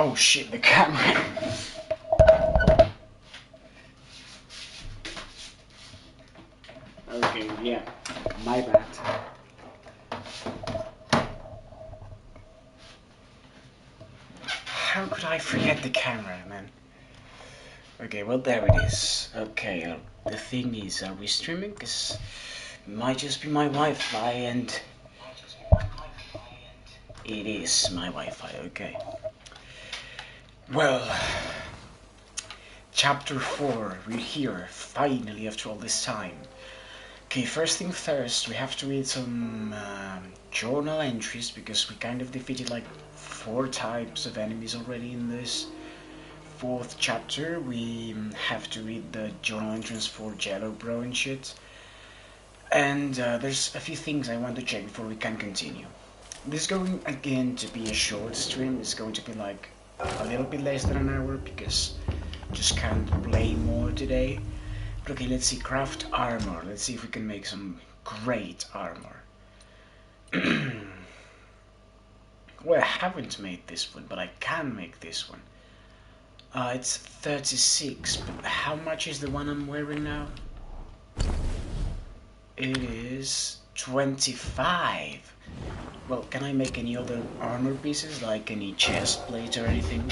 Oh shit, the camera. Okay, yeah, my bad. How could I forget the camera, man? Okay, well, there it is. Okay, the thing is, are we streaming? Because it might just be my Wi-Fi, and it is my Wi-Fi, okay. Well, chapter 4, we're here, finally, after all this time. Okay, first thing first, we have to read some journal entries, because we kind of defeated like 4 types of enemies already in this 4th chapter. We have to read the journal entries for Jello Bro and shit. And there's a few things I want to check before we can continue. This is going again to be a short stream. It's going to be like a little bit less than an hour because just can't play more today. But okay, let's see, craft armor. Let's see if we can make some great armor. Well, I haven't made this one, but I can make this one. It's 36, but how much is the one I'm wearing now? It is 25. Well, can I make any other armor pieces, like any chest plate or anything?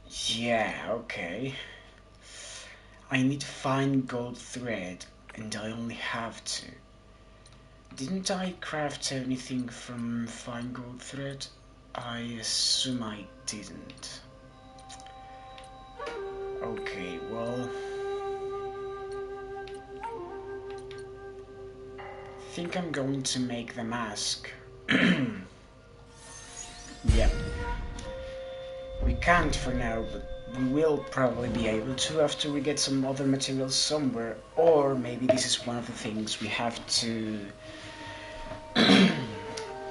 Yeah, okay. I need to find gold thread, and I only have 2. Didn't I craft anything from fine gold thread? I assume I didn't. Okay, well, I think I'm going to make the mask. Yeah. We can't for now, but we will probably be able to after we get some other materials somewhere, or maybe this is one of the things we have to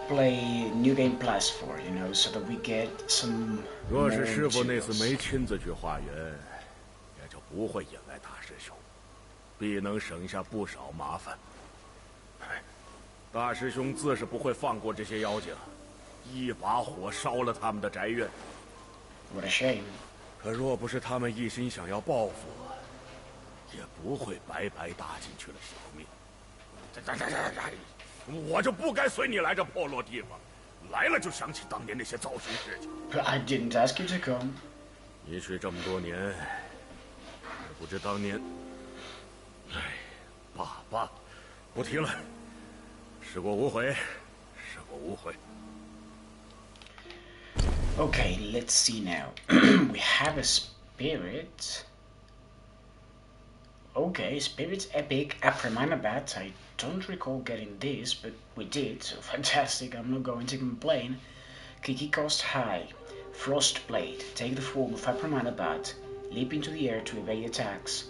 play New Game Plus for, you know, so that we get some more 若是师傅那 materials. 次没亲自去化缘，也就不会引来大师兄，必能省下不少麻烦。大师兄自是不会放过这些妖精，一把火烧了他们的宅院。What a shame. 可若不是他们一心想要报复，也不会白白搭进去了小命。我就不该随你来这破落地方，来了就想起当年那些糟心事情。But I didn't ask you to come. 一去这么多年，也不知当年。哎，罢，不提了。事过无悔，事过无悔。 Okay, let's see now. We have a spirit. Okay, spirit's epic. Apremanabat. I don't recall getting this, but we did, so fantastic. I'm not going to complain. Kiki cost high. Frostblade. Take the form of Apremanabat. Leap into the air to evade attacks.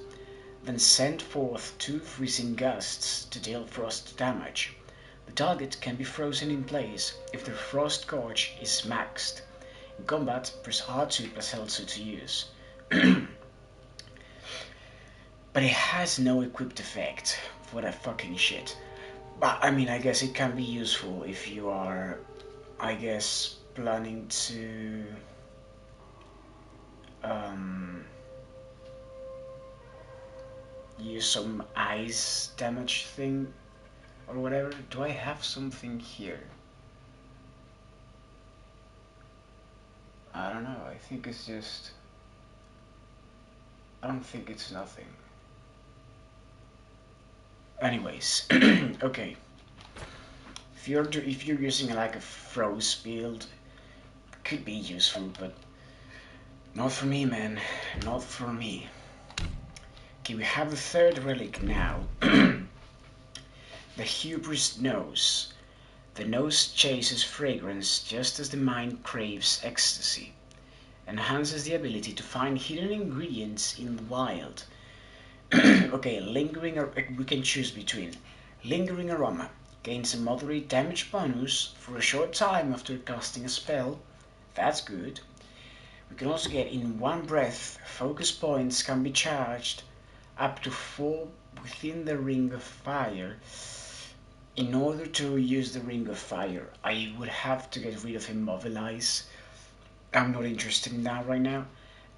Then send forth 2 freezing gusts to deal frost damage. The target can be frozen in place if the frost gauge is maxed. In combat, press R2 plus L2 to use. But it has no equipped effect. What a fucking shit. But I mean, I guess it can be useful if you are, I guess, planning to use some ice damage thing or whatever. Do I have something here? I don't know, I think it's just... I don't think it's nothing. Anyways, okay. If you're using like a froze build, could be useful, but not for me, man. Not for me. Okay, we have the 3rd relic now. The hubris nose. The nose chases fragrance just as the mind craves ecstasy. Enhances the ability to find hidden ingredients in the wild. Okay, we can choose between lingering aroma. Gains a moderate damage bonus for a short time after casting a spell. That's good. We can also get in one breath. Focus points can be charged up to 4 within the ring of fire. in order to use the Ring of Fire, I would have to get rid of Immobilize. I'm not interested in that right now.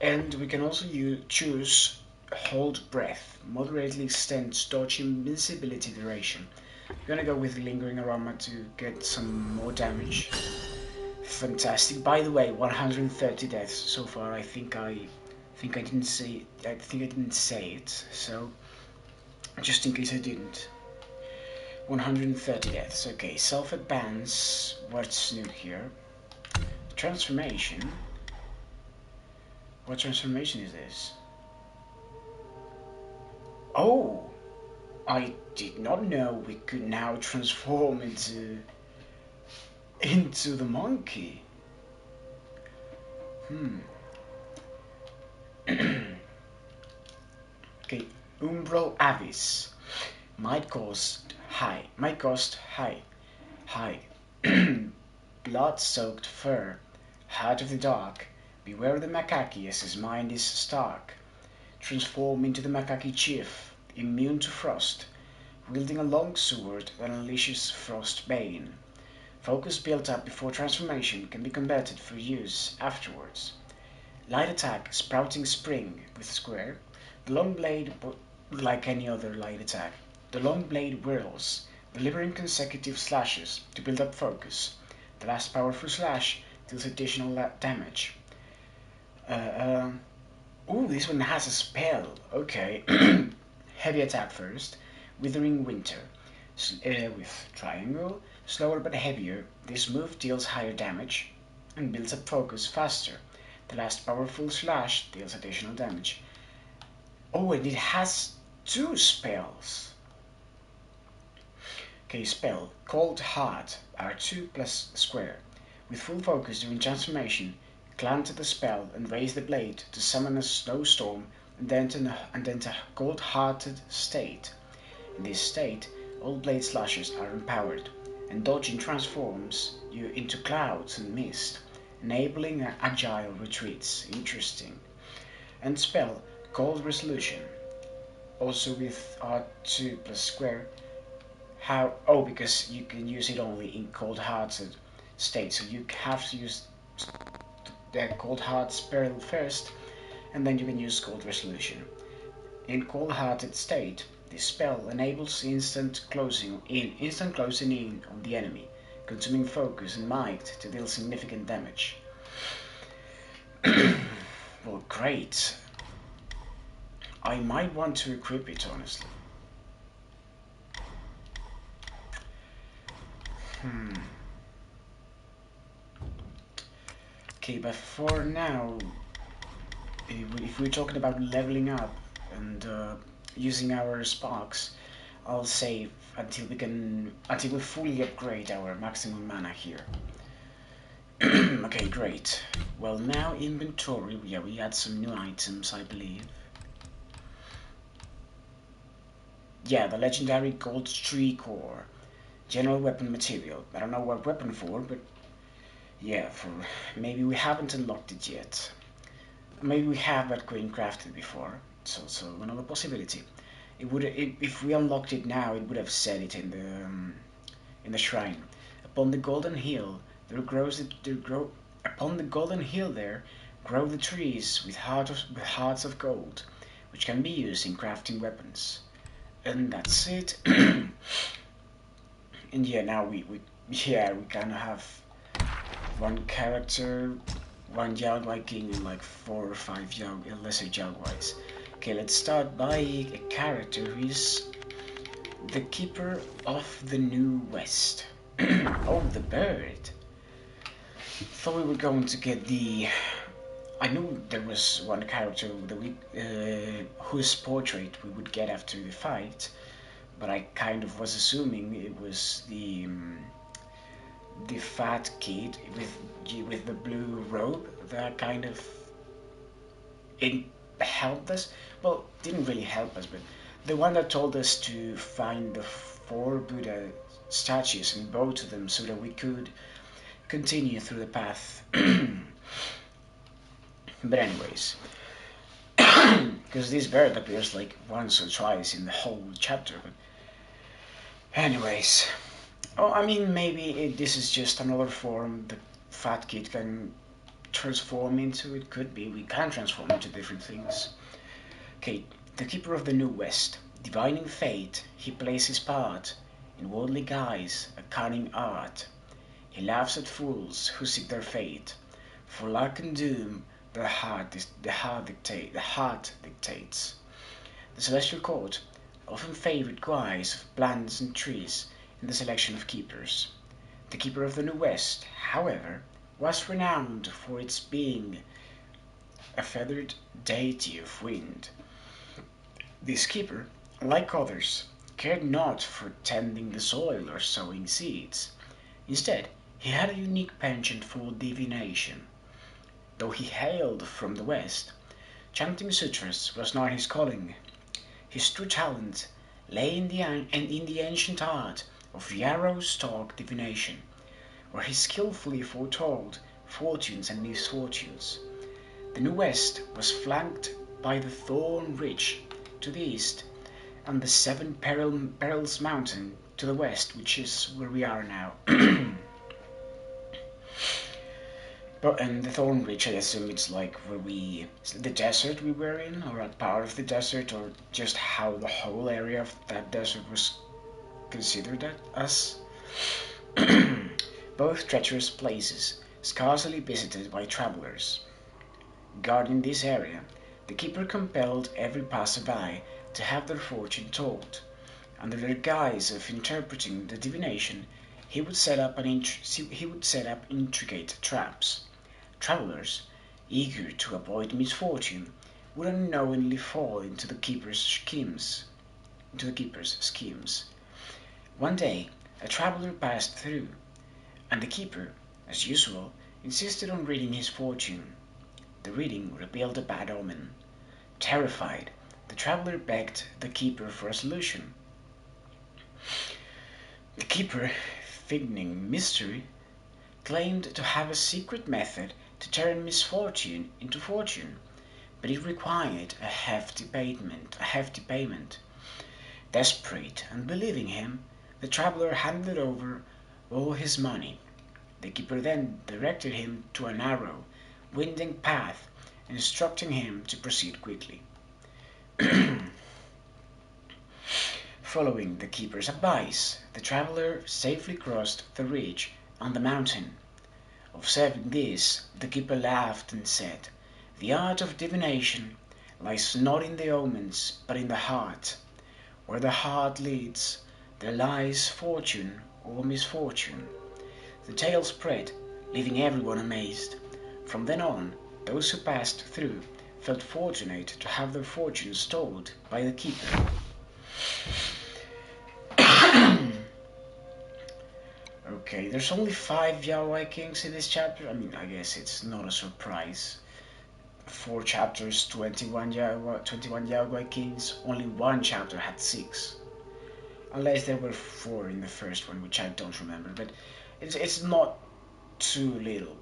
And we can also choose Hold Breath, moderately extends dodge invincibility duration. I'm gonna go with Lingering Aroma to get some more damage. Fantastic. By the way, 130 deaths so far. I think I didn't say it. So just in case I didn't. 130 deaths. Okay, self-advance. What's new here? Transformation. What transformation is this? Oh! I did not know we could now transform into the monkey. Okay, Umbral Abyss. Might cost high. High. Blood-soaked fur. Heart of the dark. Beware the macaque as his mind is stark. Transform into the macaque chief. Immune to frost. Wielding a long sword that unleashes frost bane. Focus built up before transformation can be converted for use afterwards. Light attack, sprouting spring with square. The long blade, like any other light attack. The long blade whirls, delivering consecutive slashes to build up focus. The last powerful slash deals additional damage. Ooh, this one has a spell. Okay. Heavy attack first. Withering Winter. With triangle. Slower but heavier. This move deals higher damage and builds up focus faster. The last powerful slash deals additional damage. Oh, and it has 2 spells. Okay, spell. Cold Heart. R2 plus square. With full focus during transformation, glance at the spell and raise the blade to summon a snowstorm and then enter cold-hearted state. In this state, all blade slashers are empowered, and dodging transforms you into clouds and mist, enabling agile retreats. Interesting. And spell, Cold Resolution. Also with R2 plus square. How? Oh, because you can use it only in cold-hearted state, so you have to use the Cold Heart spell first, and then you can use Cold Resolution. In cold-hearted state, this spell enables instant closing in on the enemy, consuming focus and might to deal significant damage. Well, great. I might want to equip it, honestly. Okay, but for now, if we're talking about leveling up and using our sparks, I'll save until we fully upgrade our maximum mana here. Okay, great. Well, now inventory. Yeah, we had some new items, I believe. Yeah, the legendary gold tree core, general weapon material. I don't know what weapon for, but yeah, for maybe we haven't unlocked it yet. Maybe we have, but couldn't craft it before. So another possibility. If we unlocked it now, it would have said it in the shrine. Upon the golden hill upon the golden hill there grow the trees with hearts of gold, which can be used in crafting weapons. And that's it. And yeah, now we kind of have one character, one Jaguar King, and like 4 or 5 lesser Jaguars. Okay, let's start by a character who is the Keeper of the New West. Oh, the bird. Thought we were going to get the... I knew there was one character whose portrait we would get after the fight, but I kind of was assuming it was the fat kid with the blue robe that kind of helped us. Well, didn't really help us, but the one that told us to find the 4 Buddha statues and bow to them so that we could continue through the path. But anyways, because this bird appears like once or twice in the whole chapter. But anyways, Oh, I mean, maybe this is just another form the fat kid can transform into. It could be. We can transform into different things. Okay, the Keeper of the New West. Divining fate, he plays his part. In worldly guise, a cunning art. He laughs at fools who seek their fate. For luck and doom, the heart dictates. The Celestial Court often favored guise of plants and trees in the selection of keepers. The Keeper of the New West, however, was renowned for its being a feathered deity of wind. This keeper, like others, cared not for tending the soil or sowing seeds. Instead, he had a unique penchant for divination. Though he hailed from the West, chanting sutras was not his calling. His true talent lay in the ancient art of yarrow stalk divination, where he skillfully foretold fortunes and misfortunes. The New West was flanked by the Thorn Ridge to the east and the Seven Perils Mountain to the west, which is where we are now. And the Thorn Ridge, I assume it's like the desert we were in, or a part of the desert, or just how the whole area of that desert was considered as. Both treacherous places, scarcely visited by travelers. Guarding this area, the keeper compelled every passerby to have their fortune told. Under the guise of interpreting the divination, he would set up intricate traps. Travelers, eager to avoid misfortune, would unknowingly fall into the keeper's schemes. One day, a traveler passed through, and the keeper, as usual, insisted on reading his fortune. The reading revealed a bad omen. Terrified, the traveler begged the keeper for a solution. The keeper, feigning mystery, claimed to have a secret method to turn misfortune into fortune, but it required a hefty payment. Desperate and believing him, the traveler handed over all his money. The keeper then directed him to a narrow, winding path, instructing him to proceed quickly. Following the keeper's advice, the traveler safely crossed the ridge on the mountain. Observing this, the keeper laughed and said, "The art of divination lies not in the omens, but in the heart. Where the heart leads, there lies fortune or misfortune." The tale spread, leaving everyone amazed. From then on, those who passed through felt fortunate to have their fortunes told by the keeper. Okay, there's only 5 Yaoi Kings in this chapter. I mean, I guess it's not a surprise. 4 chapters, 21 Yaoi Kings. Only 1 chapter had 6. Unless there were 4 in the first one, which I don't remember. But it's not too little.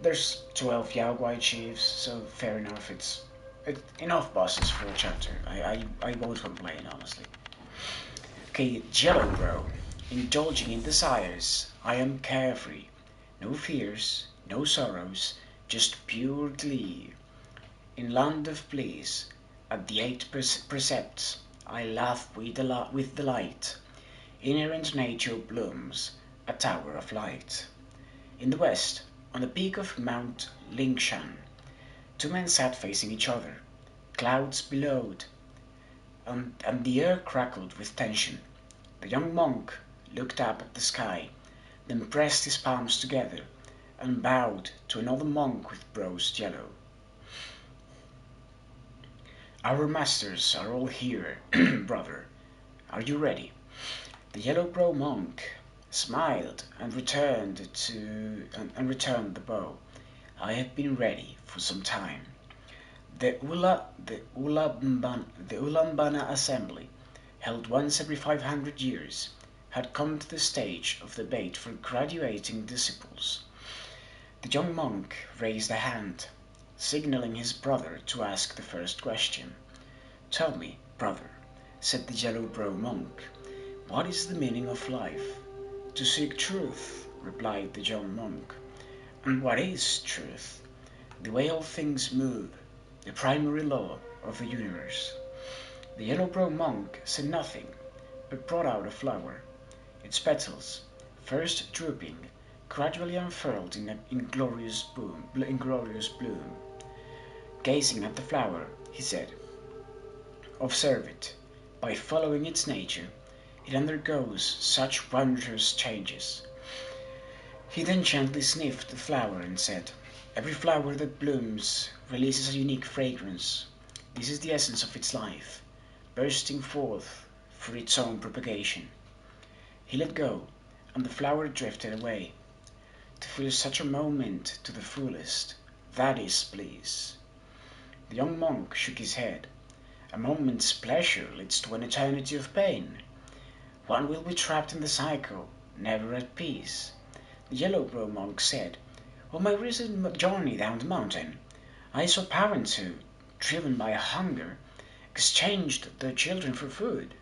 There's 12 Yaoi chiefs, so fair enough. It's enough bosses for a chapter. I won't complain, honestly. Okay, Jello Bro. Indulging in desires, I am carefree. No fears, no sorrows, just pure glee. In land of bliss, at the 8 precepts, I laugh with delight. Inherent nature blooms, a tower of light. In the west, on the peak of Mount Lingshan, 2 men sat facing each other. Clouds billowed, and the air crackled with tension. The young monk looked up at the sky, then pressed his palms together and bowed to another monk with brows yellow. "Our masters are all here, brother. Are you ready?" The yellow-brow monk smiled and returned the bow. "I have been ready for some time." The Ulambana assembly, held once every 500 years, had come to the stage of debate for graduating disciples. The young monk raised a hand, signaling his brother to ask the first question. "Tell me, brother," said the yellow-brow monk, "what is the meaning of life?" to seek truth," replied the young monk. "And what is truth? The way all things move, the primary law of the universe." The yellow-browed monk said nothing, but brought out a flower. Its petals, first drooping, gradually unfurled in glorious bloom. Gazing at the flower, he said, "Observe it. By following its nature, it undergoes such wondrous changes." He then gently sniffed the flower and said, "Every flower that blooms releases a unique fragrance. This is the essence of its life, bursting forth for its own propagation." He let go, and the flower drifted away. To feel such a moment to the fullest, that is bliss. The young monk shook his head. "A moment's pleasure leads to an eternity of pain. One will be trapped in the cycle, never at peace." The yellow-browed monk said, "On my recent journey down the mountain, I saw parents who, driven by hunger, exchanged their children for food.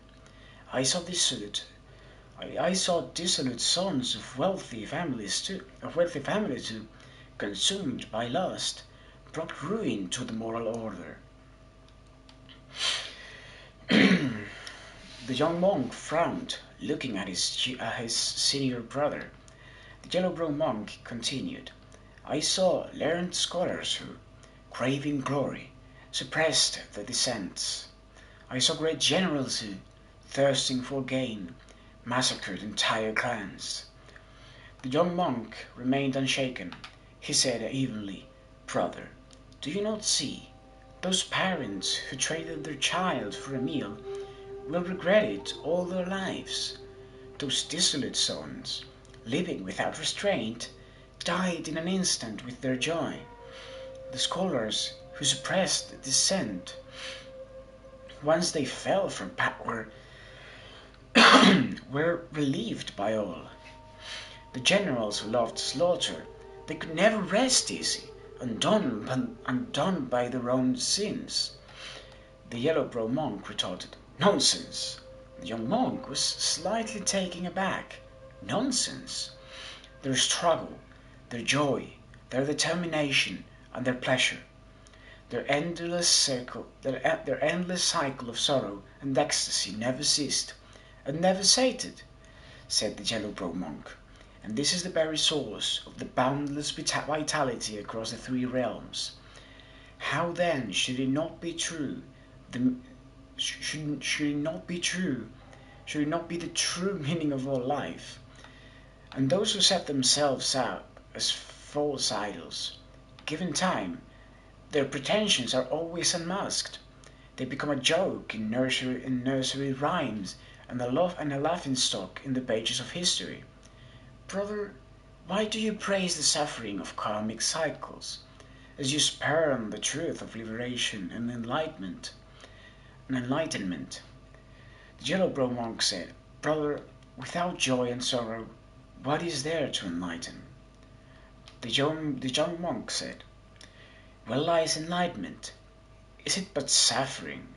I saw dissolute sons of wealthy families who, consumed by lust, brought ruin to the moral order." The young monk frowned, looking at his senior brother. The yellow-browed monk continued, "I saw learned scholars who, craving glory, suppressed the dissents. I saw great generals who, thirsting for gain, massacred entire clans." The young monk remained unshaken. He said evenly, "Brother, do you not see? Those parents who traded their child for a meal will regret it all their lives. Those dissolute sons, living without restraint, died in an instant with their joy. The scholars who suppressed dissent, once they fell from power, were relieved by all. The generals who loved slaughter, they could never rest easy, undone by their own sins." The yellow-browed monk retorted, "Nonsense!" The young monk was slightly taken aback. Nonsense! Their struggle, their joy, their determination, and their pleasure, their endless cycle of sorrow and ecstasy never ceased, and never sated, said the yellow-browed monk. And this is the very source of the boundless vitality across the three realms. How then should it not be true? Should it not be true? Should it not be the true meaning of all life? And those who set themselves up as false idols, given time, their pretensions are always unmasked. They become a joke in nursery rhymes and a laughingstock in the pages of history. Brother, why do you praise the suffering of karmic cycles, as you spurn the truth of liberation and enlightenment? The yellow-browed monk said, "Brother, without joy and sorrow, what is there to enlighten?" The young monk said, "Where lies enlightenment? Is it but suffering?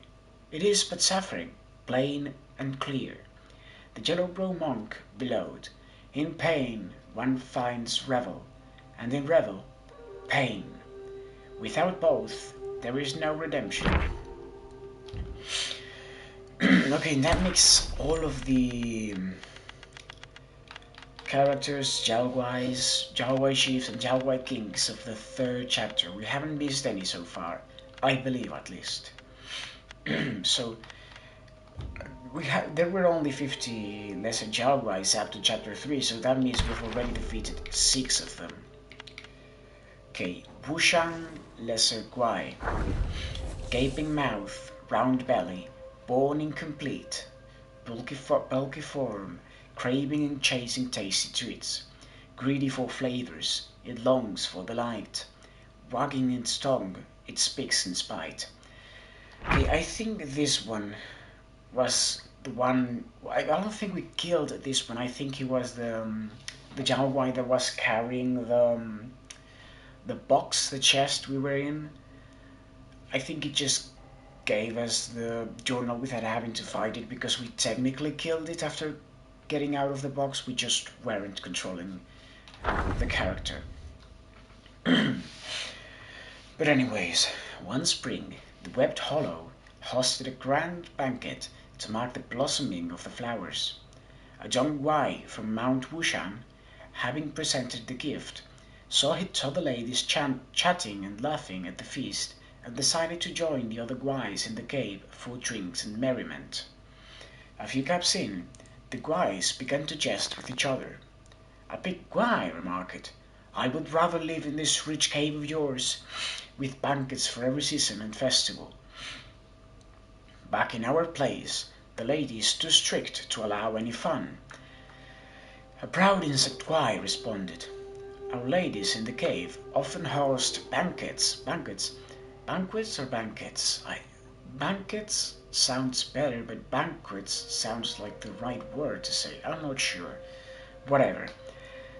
It is but suffering, plain and clear." The yellow-browed monk bellowed, "In pain one finds revel, and in revel, pain. Without both, there is no redemption." Okay, that makes all of the characters, Jalwai chiefs, and Jalwai kings of the third chapter. We haven't missed any so far, I believe at least. So there were only 50 lesser Jalwais up to chapter 3, so that means we've already defeated 6 of them. Okay, Wushang Lesser Guai. Gaping mouth, round belly, bone incomplete, bulky form, craving and chasing tasty treats. Greedy for flavors, it longs for the light. Wagging its tongue, it speaks in spite. Okay, I think this one was the one. I don't think we killed this one. I think he was the Jalwai that was carrying the box, the chest we were in. I think it just gave us the journal without having to fight it because we technically killed it after getting out of the box, we just weren't controlling the character. But anyways, one spring, the Webbed Hollow hosted a grand banquet to mark the blossoming of the flowers. A young Wai from Mount Wushan, having presented the gift, saw his other ladies chatting and laughing at the feast, and decided to join the other Guais in the cave for drinks and merriment. A few caps in, the Guais began to jest with each other. A big Guai remarked, "I would rather live in this rich cave of yours, with banquets for every season and festival. Back in our place, the lady is too strict to allow any fun." A proud insect Guai responded, "Our ladies in the cave often host banquets. Banquets or banquets? Banquets sounds better, but banquets sounds like the right word to say. I'm not sure. Whatever.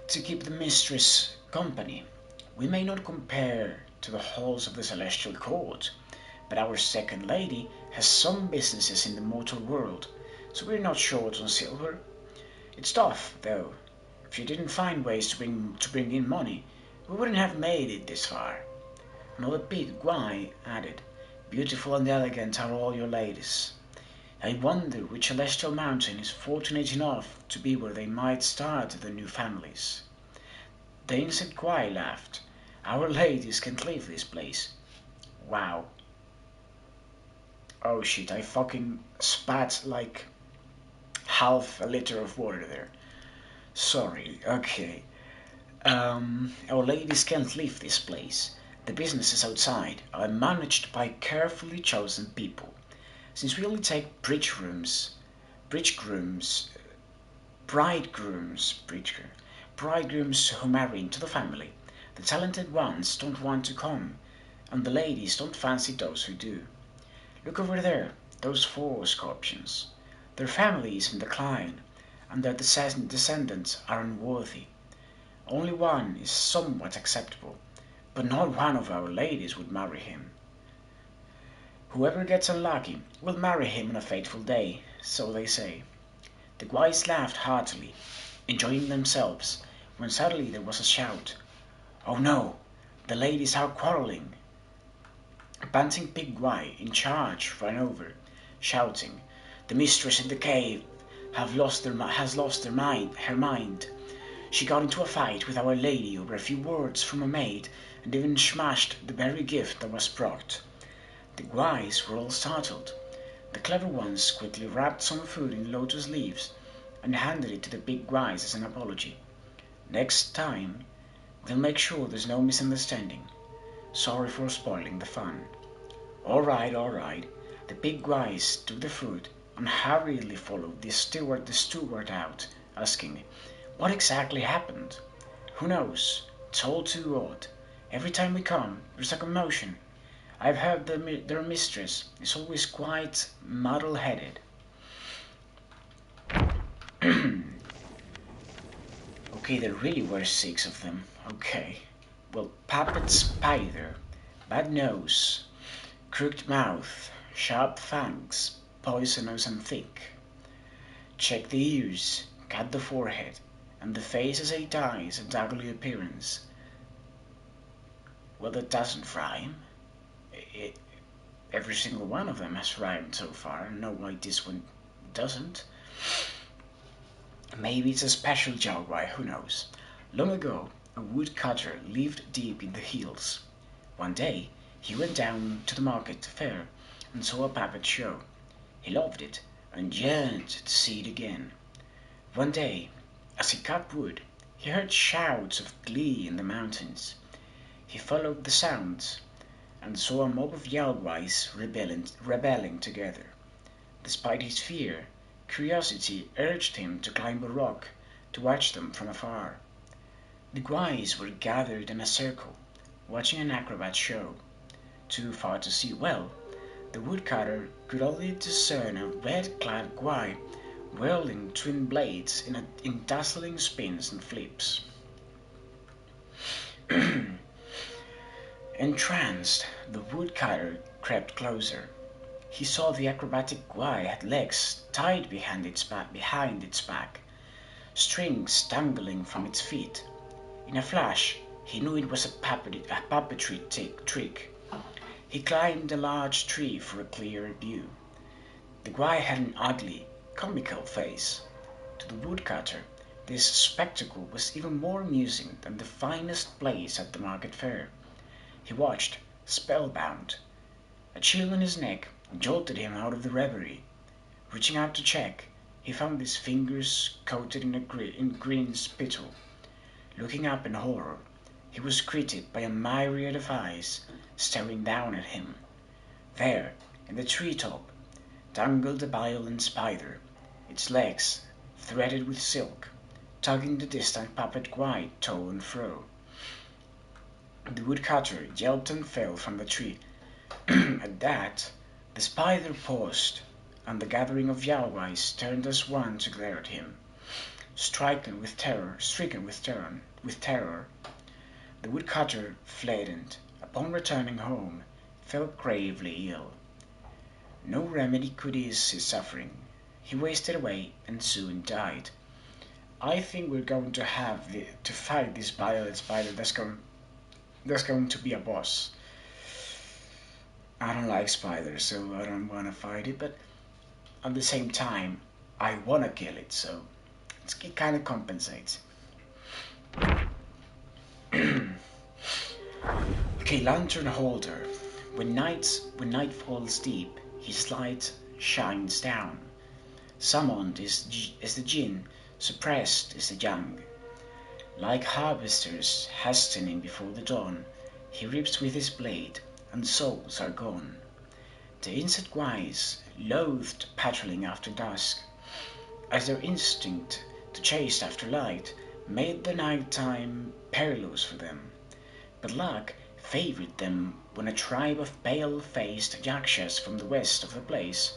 To keep the mistress company. We may not compare to the halls of the celestial court, but our second lady has some businesses in the mortal world, so we're not short on silver. It's tough, though. If you didn't find ways to bring in money, we wouldn't have made it this far." Another big Guai added, "Beautiful and elegant are all your ladies. I wonder which celestial mountain is fortunate enough to be where they might start the new families." The insect Guai laughed. "Our ladies can't leave this place." Wow. Oh shit, I fucking spat like half a liter of water there. Sorry, okay. Our ladies can't leave this place. The businesses outside are managed by carefully chosen people. Since we only take bridegrooms, who marry into the family, the talented ones don't want to come, and the ladies don't fancy those who do. Look over there, those 4 scorpions. Their family is in decline, and their descendants are unworthy. Only one is somewhat acceptable, but not one of our ladies would marry him. Whoever gets unlucky will marry him on a fateful day, so they say." The Guais laughed heartily, enjoying themselves, when suddenly there was a shout. "Oh no, the ladies are quarreling." A panting pig Guai in charge ran over, shouting, "The mistress in the cave has lost her mind. She got into a fight with our lady over a few words from a maid, and even smashed the very gift that was brought." The Guais were all startled. The clever ones quickly wrapped some food in lotus leaves and handed it to the big Guais as an apology. "Next time, they'll make sure there's no misunderstanding. Sorry for spoiling the fun." All right. The big Guys took the food and hurriedly followed the steward out, asking, "What exactly happened?" "Who knows? It's all too odd. Every time we come, there's a commotion. I've heard their mistress is always quite muddle-headed." Okay, there really were 6 of them. Okay. Well, Puppet Spider, Bad Nose, Crooked Mouth, Sharp Fangs, Poisonous and Thick. Check the ears, cut the forehead, and the face has 8 eyes and ugly appearance. Well, that doesn't rhyme. Every single one of them has rhymed so far. I don't know why this one doesn't. Maybe it's a special jaguar, who knows. Long ago, a woodcutter lived deep in the hills. One day, he went down to the market fair and saw a puppet show. He loved it and yearned to see it again. One day, as he cut wood, he heard shouts of glee in the mountains. He followed the sounds and saw a mob of Yalwais rebelling together. Despite his fear, curiosity urged him to climb a rock to watch them from afar. The Guais were gathered in a circle, watching an acrobat show. Too far to see well, the woodcutter could only discern a red-clad Guai whirling twin blades in dazzling spins and flips. Entranced, the woodcutter crept closer. He saw the acrobatic Guai had legs tied behind its back, strings dangling from its feet. In a flash, he knew it was a puppetry trick. He climbed a large tree for a clearer view. The guy had an ugly, comical face. To the woodcutter, this spectacle was even more amusing than the finest plays at the market fair. He watched, spellbound. A chill in his neck jolted him out of the reverie. Reaching out to check, he found his fingers coated in green spittle. Looking up in horror, he was greeted by a myriad of eyes staring down at him. There, in the treetop, dangled a violent spider, its legs threaded with silk, tugging the distant puppet guide to and fro. The woodcutter yelped and fell from the tree. At that, the spider paused, and the gathering of Yaoguais turned as one to glare at him. Stricken with terror, the woodcutter fled and, upon returning home, fell gravely ill. No remedy could ease his suffering. He wasted away and soon died. I think we're going to have to fight this violet spider that's going to be a boss. I don't like spiders, so I don't want to fight it, but at the same time, I want to kill it, so it kind of compensates. Okay, lantern holder. When night falls deep, his light shines down. Summoned is the jinn, suppressed is the yang. Like harvesters hastening before the dawn, he rips with his blade, and souls are gone. The insect wise loathed patrolling after dusk, as their instinct to chase after light made the night time perilous for them. But luck favored them when a tribe of pale-faced yakshas from the west of the place,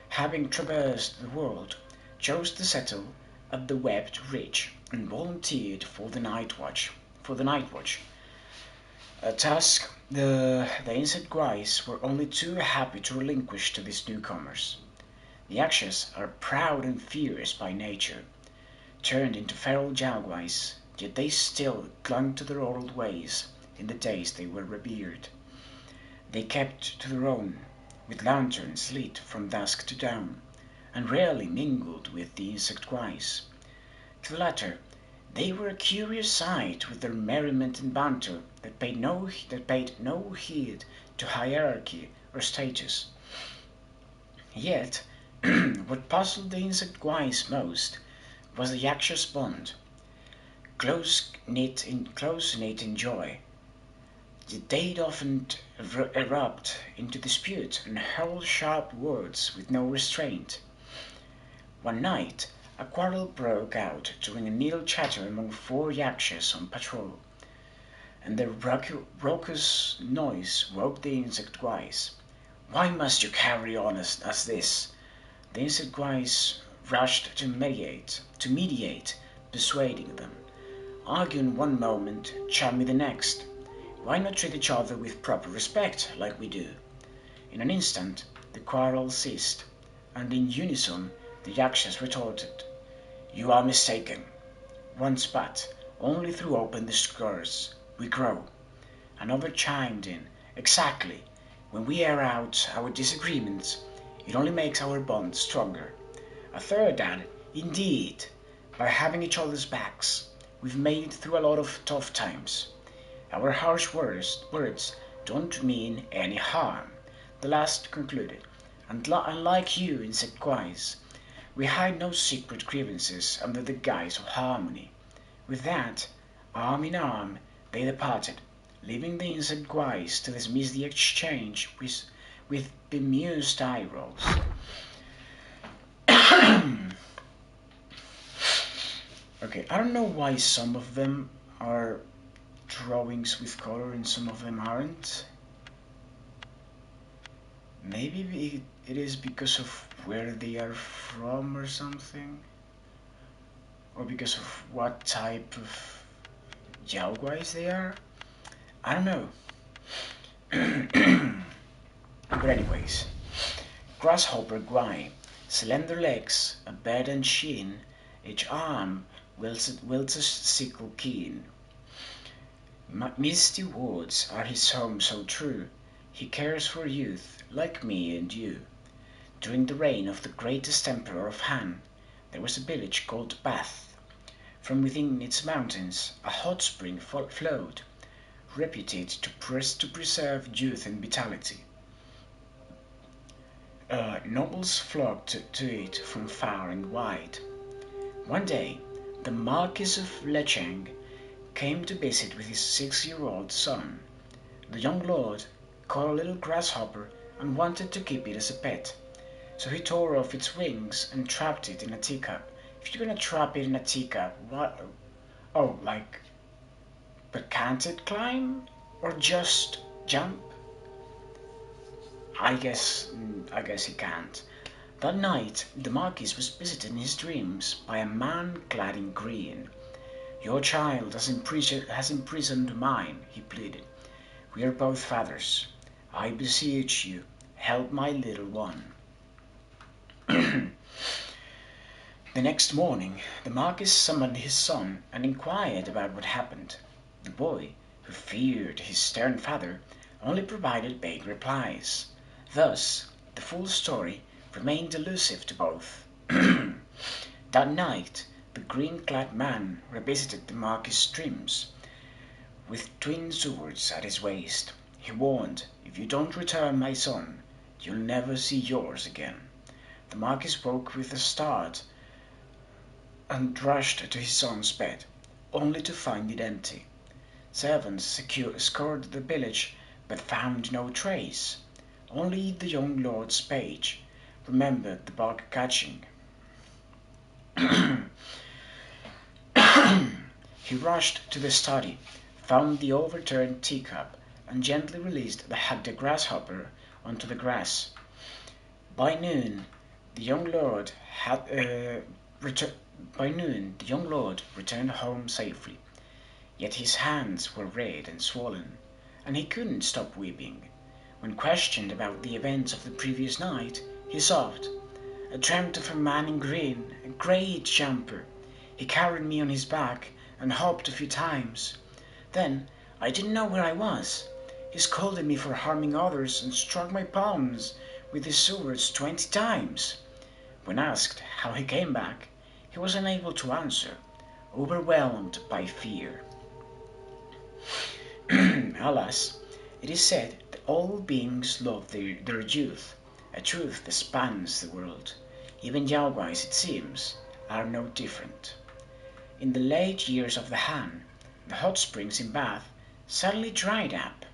having traversed the world, chose to settle at the webbed ridge and volunteered for the night watch. At dusk, the insect guys were only too happy to relinquish to these newcomers. The yakshas are proud and fierce by nature, turned into feral jaguars, yet they still clung to their old ways in the days they were revered. They kept to their own, with lanterns lit from dusk to dawn, and rarely mingled with the insect guys. To the latter, they were a curious sight with their merriment and banter that paid no heed to hierarchy or status. Yet, what puzzled the insect guys most was the Yaksha's bond, close-knit in joy. They'd often erupt into dispute and hurl sharp words with no restraint. One night, a quarrel broke out during a needle chatter among 4 yakshas on patrol, and their raucous noise woke the insect guys. "Why must you carry on as this?" The insect guys rushed to mediate, persuading them. Argue in one moment, charm in the next. Why not treat each other with proper respect, like we do? In an instant, the quarrel ceased, and in unison the yakshas retorted, "You are mistaken. One spat, only threw open the skirts. We grow." Another chimed in, "Exactly. When we air out our disagreements, it only makes our bond stronger." A third added, "Indeed, by having each other's backs, we've made it through a lot of tough times. Our harsh words don't mean any harm." The last concluded, "Unlike you, insect guys, we hide no secret grievances under the guise of harmony." With that, arm in arm, they departed, leaving the insect guys to dismiss the exchange with bemused eye rolls. Okay, I don't know why some of them are drawings with color and some of them aren't. Maybe it is because of where they are from or something, or because of what type of Yaoguais they are. I don't know. But anyways, Grasshopper Guai, slender legs, a bed and chin, each arm wields a sickle keen. Misty woods are his home so true, he cares for youth like me and you. During the reign of the greatest emperor of Han, there was a village called Bath. From within its mountains a hot spring flowed, reputed to preserve youth and vitality. Nobles flocked to it from far and wide. One day, the Marquis of Lecheng came to visit with his 6-year-old son. The young lord caught a little grasshopper and wanted to keep it as a pet. So he tore off its wings and trapped it in a teacup. If you're gonna trap it in a teacup, what? Oh, like, but can't it climb? Or just jump? I guess he can't. That night, the Marquis was visited in his dreams by a man clad in green. Your child has imprisoned mine, he pleaded. We are both fathers. I beseech you, help my little one. The next morning, the Marquis summoned his son and inquired about what happened. The boy, who feared his stern father, only provided vague replies. Thus, the full story remained elusive to both. That night, the green-clad man revisited the Marquis' dreams. With twin swords at his waist, he warned, "If you don't return my son, you'll never see yours again." The Marquis woke with a start and rushed to his son's bed, only to find it empty. Servants scoured the village, but found no trace. Only the young lord's page remembered the bug catching. He rushed to the study, found the overturned teacup, and gently released the grasshopper onto the grass. By noon, the young lord returned home safely. Yet his hands were red and swollen, and he couldn't stop weeping. When questioned about the events of the previous night, he sobbed, "I dreamt of a man in green, a great jumper. He carried me on his back and hopped a few times. Then I didn't know where I was. He scolded me for harming others and struck my palms with his swords 20 times. When asked how he came back, he was unable to answer, overwhelmed by fear." Alas, it is said that all beings love their youth, a truth that spans the world. Even Yaoguais, it seems, are no different. In the late years of the Han, the hot springs in Bath suddenly dried up.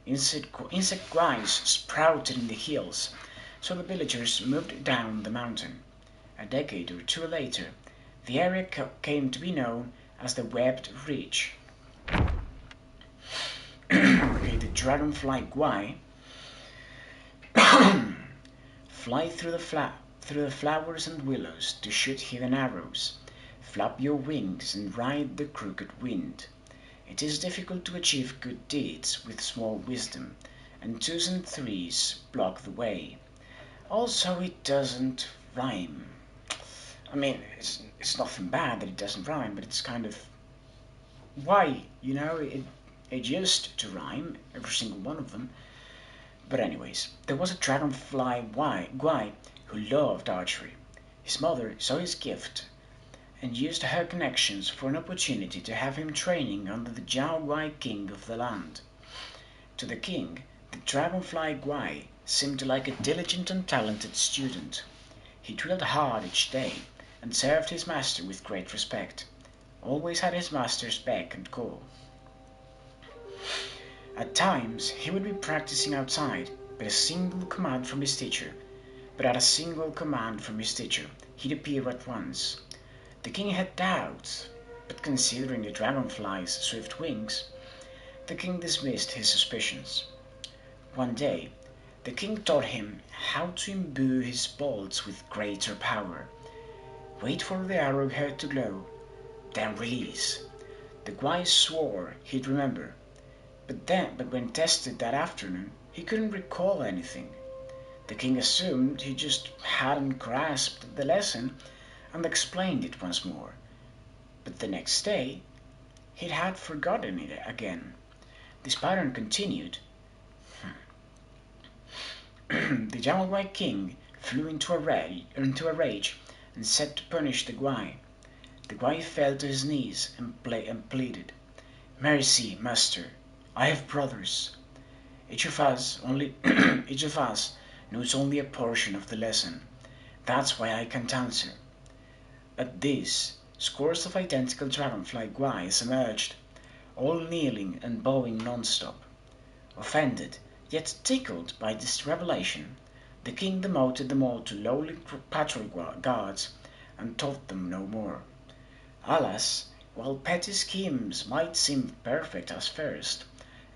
Insect guys sprouted in the hills, so the villagers moved down the mountain. A decade or two later, the area came to be known as the Webbed Ridge. Okay, the dragonfly guai fly through the flowers and willows to shoot hidden arrows. Flap your wings and ride the crooked wind. It is difficult to achieve good deeds with small wisdom, and 2s and 3s block the way. Also, it doesn't rhyme. I mean, it's nothing bad that it doesn't rhyme, but it's kind of why, it used to rhyme, every single one of them. But anyways, there was a dragonfly guai who loved archery. His mother saw his gift and used her connections for an opportunity to have him training under the Yaoguai king of the land. To the king, the dragonfly guai seemed like a diligent and talented student. He drilled hard each day and served his master with great respect. Always had his master's beck and call. At times, he would be practicing outside, but at a single command from his teacher, he'd appear at once. The king had doubts, but considering the dragonfly's swift wings, the king dismissed his suspicions. One day, the king taught him how to imbue his bolts with greater power. Wait for the arrowhead to glow, then release. The guy swore he'd remember, but when tested that afternoon, he couldn't recall anything. The king assumed he just hadn't grasped the lesson and explained it once more. But the next day he had forgotten it again. This pattern continued. The Jamal White King flew into a rage and set to punish the Gwai. The Gwai fell to his knees and pleaded, "Mercy, master, I have brothers." Each of us knows only a portion of the lesson. That's why I can't answer. At this, scores of identical dragonfly Gwais emerged, all kneeling and bowing non-stop. Offended, yet tickled by this revelation, the king demoted them all to lowly patrol guards and taught them no more. Alas, while petty schemes might seem perfect at first,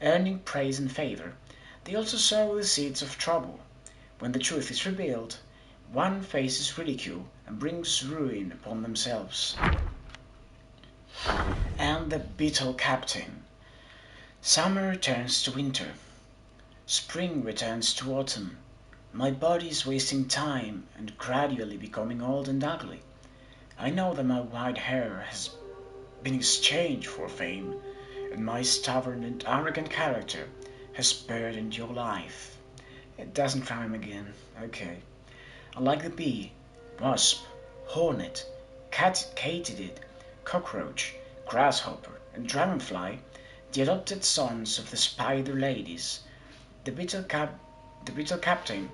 earning praise and favor, they also sow the seeds of trouble. When the truth is revealed, one faces ridicule and brings ruin upon themselves. And the Beetle Captain. Summer returns to winter. Spring returns to autumn. My body is wasting time and gradually becoming old and ugly. I know that my white hair has been exchanged for fame, and my stubborn and arrogant character has burdened your life. It doesn't rhyme again. Okay. Unlike the bee, wasp, hornet, katydid, cockroach, grasshopper, and dragonfly, the adopted sons of the spider ladies, the beetle captain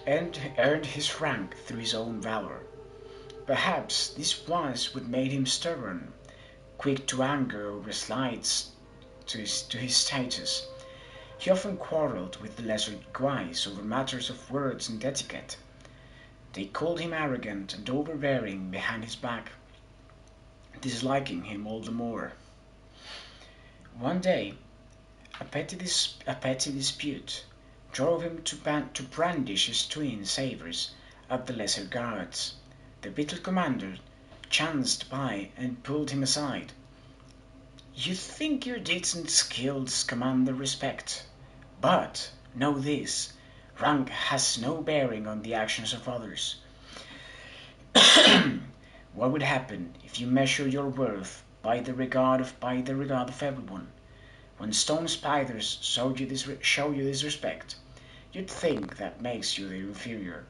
earned his rank through his own valor. Perhaps this was what made him stubborn, quick to anger over slights to his status. He often quarreled with the lesser Gwais over matters of words and etiquette. They called him arrogant and overbearing behind his back, disliking him all the more. One day, a petty dispute drove him to brandish his twin sabers at the lesser guards. The beetle commander chanced by and pulled him aside. "You think your deeds and skills command their respect, but know this: rank has no bearing on the actions of others. What would happen if you measure your worth by the regard of everyone? When stone spiders show you this respect, you'd think that makes you their inferior."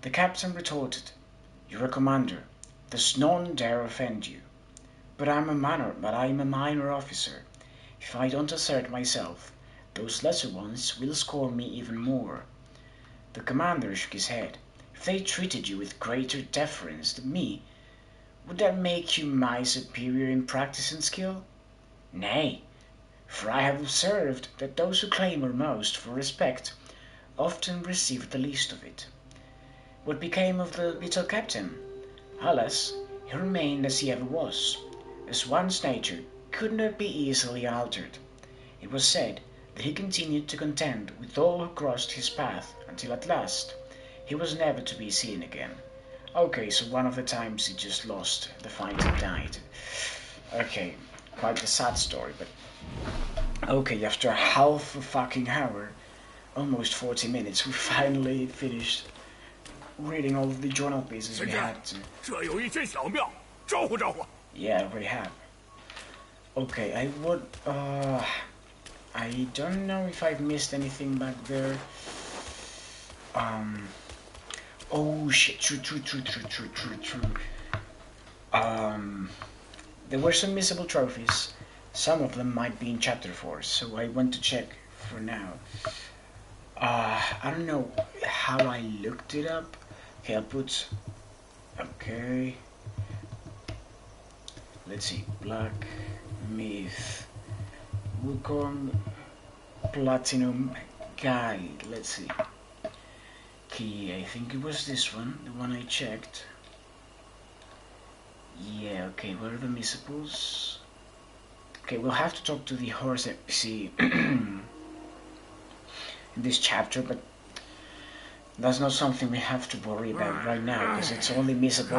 The captain retorted, "You're a commander. There's none dare offend you. But I'm a minor officer. If I don't assert myself, those lesser ones will scorn me even more." The commander shook his head. "If they treated you with greater deference than me, would that make you my superior in practice and skill? Nay, for I have observed that those who clamour most for respect often receive the least of it." What became of the little captain? Alas, he remained as he ever was, as one's nature could not be easily altered. It was said that he continued to contend with all who crossed his path until at last he was never to be seen again. Okay, so one of the times he just lost the fight and died. Okay, quite a sad story, but okay, after half a fucking hour, almost 40 minutes, we finally finished reading all of the journal pieces we had to. Yeah, I already have. Okay, I don't know if I've missed anything back there. Oh shit, true. There were some missable trophies. Some of them might be in chapter 4, so I went to check for now. I don't know how I looked it up. Okay, I'll put, okay. Let's see, Black Myth, Wukong, Platinum Guide. Let's see. Okay, I think it was this one, the one I checked. Yeah, okay, where are the missables? Okay, we'll have to talk to the horse NPC in this chapter, but that's not something we have to worry about right now, because it's only missable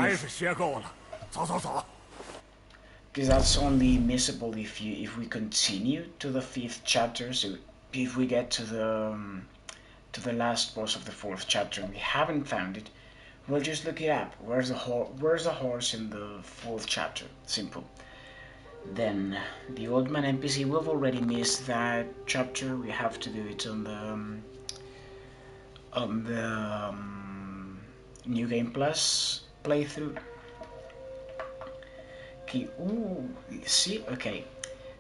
because that's only missable if we continue to the 5th chapter. So if we get to the last boss of the 4th chapter and we haven't found it, We'll just look it up. Where's the horse in the 4th chapter? Simple. Then the old man NPC. We've already missed that chapter. We have to do it on the New Game Plus playthrough. Okay. Ooh. See. Okay.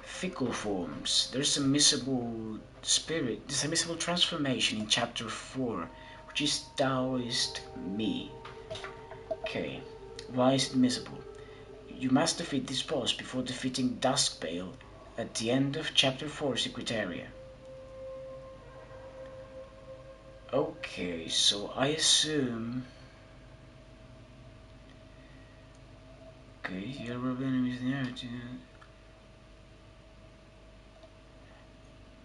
Fickle forms. There's a missable spirit. There's a missable transformation in chapter 4, which is Taoist me. Okay. Why is it missable? You must defeat this boss before defeating Duskbale at the end of chapter 4 secret area. Okay, so I assume... Okay, here are enemies in the area.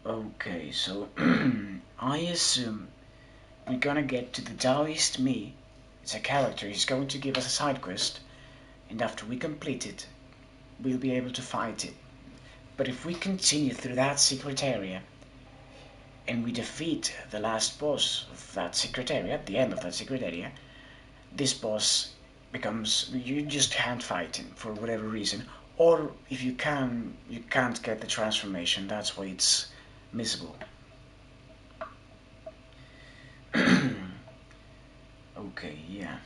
Okay, so I assume we're gonna get to the Taoist me. It's a character, he's going to give us a side quest, and after we complete it, we'll be able to fight it. But if we continue through that secret area, and we defeat the last boss of that secret area, at the end of that secret area, this boss becomes, you just can't fight him for whatever reason, or if you can, you can't get the transformation. That's why it's missable. Okay, yeah.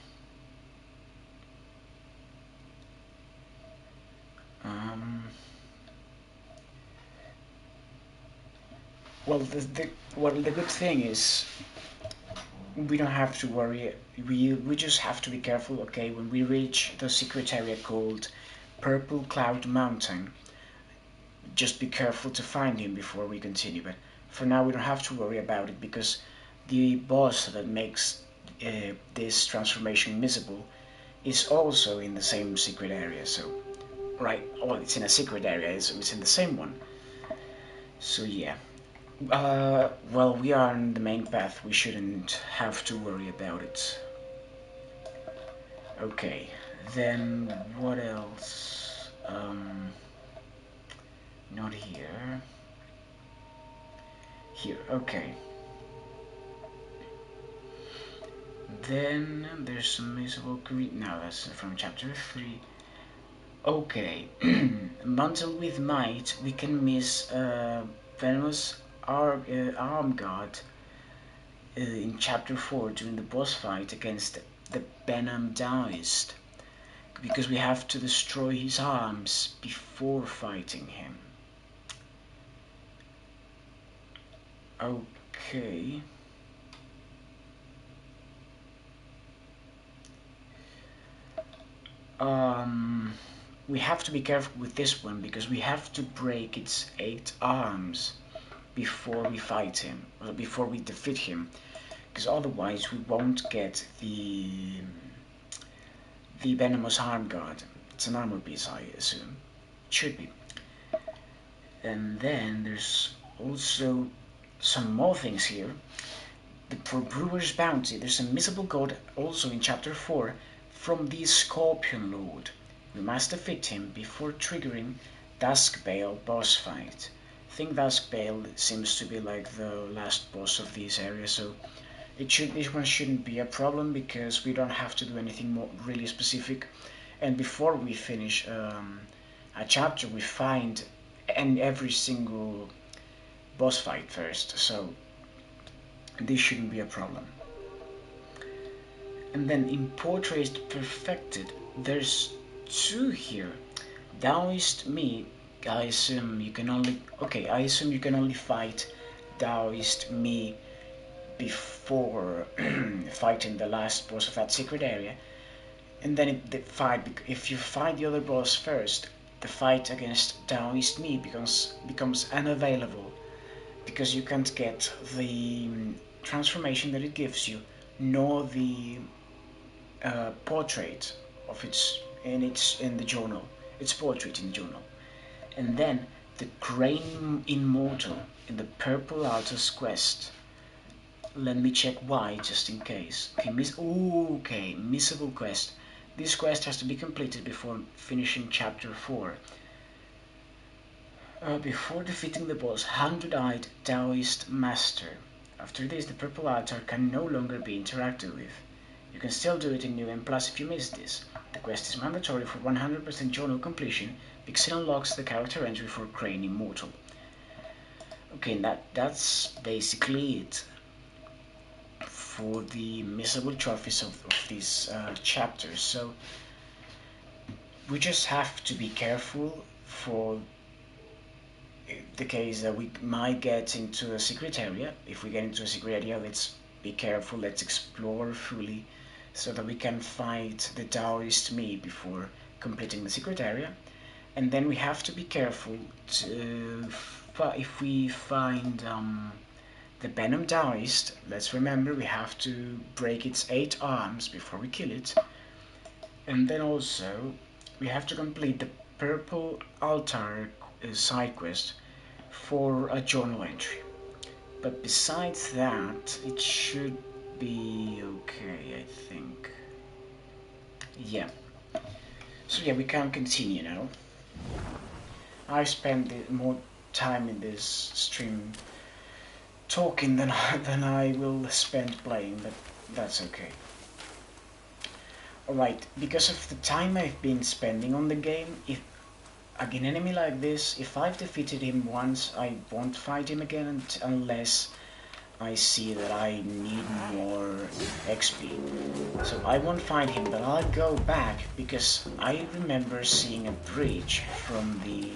Well, the good thing is we don't have to worry. We just have to be careful. Okay, when we reach the secret area called Purple Cloud Mountain, just be careful to find him before we continue. But for now, we don't have to worry about it because the boss that makes this transformation missable is also in the same secret area. So, right, well, it's in a secret area, so it's in the same one. So yeah. Well, we are on the main path. We shouldn't have to worry about it. Okay, then what else? Not here. Here, okay. Then there's some miserable greed. Now that's from chapter 3. Okay, Mantle with Might, we can miss Venomous Arm Guard in chapter 4 during the boss fight against the Venom Taoist, because we have to destroy his arms before fighting him. Okay. We have to be careful with this one because we have to break its 8 arms before we fight him, or before we defeat him, because otherwise we won't get the Venomous Arm Guard. It's an armor piece, I assume. It should be. And then there's also some more things here. For Brewer's Bounty, there's a missable god also in chapter 4 from the Scorpion Lord. We must defeat him before triggering Duskbale boss fight. I think Duskbale seems to be like the last boss of this area, so this one shouldn't be a problem because we don't have to do anything more really specific. And before we finish a chapter, we find every single boss fight first, so this shouldn't be a problem. And then in Portraits Perfected, there's 2 here. Taoist me, I assume you can only... Okay, I assume you can only fight Taoist me before fighting the last boss of that secret area. And then if you fight the other boss first, the fight against Taoist me becomes unavailable because you can't get the transformation that it gives you, nor the portrait of in the journal. Its portrait in the journal. And then the Grain Immortal in the Purple Altar's quest. Let me check why, just in case. Okay, missable quest. This quest has to be completed before finishing chapter 4. Before defeating the boss, 100-eyed Taoist Master. After this, the Purple Altar can no longer be interacted with. You can still do it in New, and plus if you miss this, the quest is mandatory for 100% journal completion because it unlocks the character entry for Crane Immortal. Okay, that's basically it for the missable trophies of these chapters. So we just have to be careful for the case that we might get into a secret area. If we get into a secret area, let's be careful, let's explore fully so that we can fight the Taoist me before completing the secret area. And then we have to be careful to, if we find the Venom Taoist, let's remember we have to break its 8 arms before we kill it. And then also we have to complete the Purple Altar side quest for a journal entry. But besides that, it should be okay, I think. Yeah. So yeah, we can continue now. I spent more time in this stream talking than I will spend playing, but that's okay. Alright, because of the time I've been spending on the game, if an enemy like this, if I've defeated him once, I won't fight him again unless I see that I need more XP. So I won't fight him, but I'll go back because I remember seeing a bridge from the